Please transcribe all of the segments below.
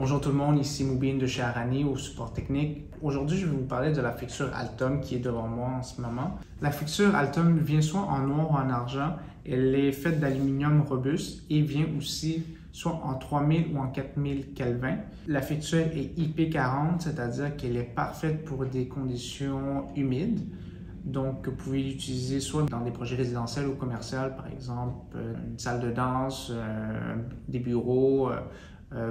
Bonjour tout le monde, ici Moubine de chez Arani au support technique. Aujourd'hui, je vais vous parler de la fixture Altum qui est devant moi en ce moment. La fixture Altum vient soit en noir ou en argent. Elle est faite d'aluminium robuste et vient aussi soit en 3000 ou en 4000 Kelvin. La fixture est IP40, c'est-à-dire qu'elle est parfaite pour des conditions humides. Donc, vous pouvez l'utiliser soit dans des projets résidentiels ou commerciaux, par exemple une salle de danse, des bureaux,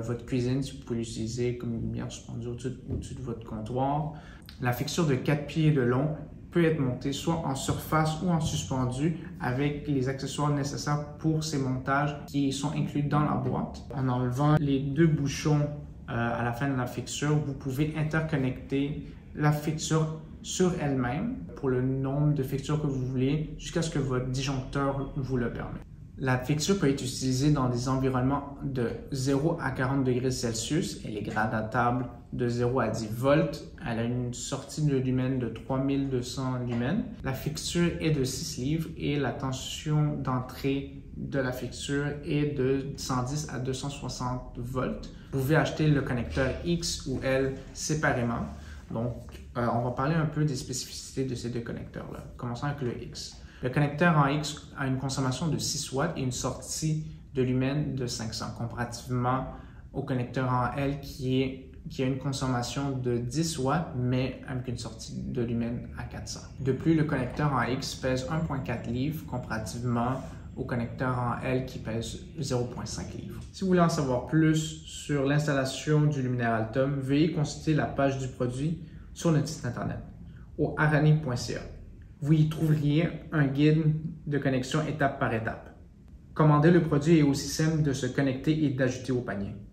votre cuisine, si vous pouvez l'utiliser comme une lumière suspendue au-dessus de votre comptoir. La fixture de 4 pieds de long peut être montée soit en surface ou en suspendu avec les accessoires nécessaires pour ces montages qui sont inclus dans la boîte. En enlevant les deux bouchons à la fin de la fixture, vous pouvez interconnecter la fixure sur elle-même pour le nombre de fixtures que vous voulez jusqu'à ce que votre disjoncteur vous le permette. La fixture peut être utilisée dans des environnements de 0 à 40 degrés Celsius. Elle est gradatable de 0 à 10 volts. Elle a une sortie de lumen de 3200 lumens. La fixture est de 6 livres et la tension d'entrée de la fixture est de 110 à 260 volts. Vous pouvez acheter le connecteur X ou L séparément. Donc, on va parler un peu des spécificités de ces deux connecteurs-là. Commençons avec le X. Le connecteur en X a une consommation de 6 watts et une sortie de lumen de 500, comparativement au connecteur en L qui a une consommation de 10 watts, mais avec une sortie de lumen à 400. De plus, le connecteur en X pèse 1,4 livres, comparativement au connecteur en L qui pèse 0,5 livres. Si vous voulez en savoir plus sur l'installation du luminaire Altum, veuillez consulter la page du produit sur notre site internet au arani.ca. Vous y trouveriez un guide de connexion étape par étape. Commander le produit est aussi simple de se connecter et d'ajouter au panier.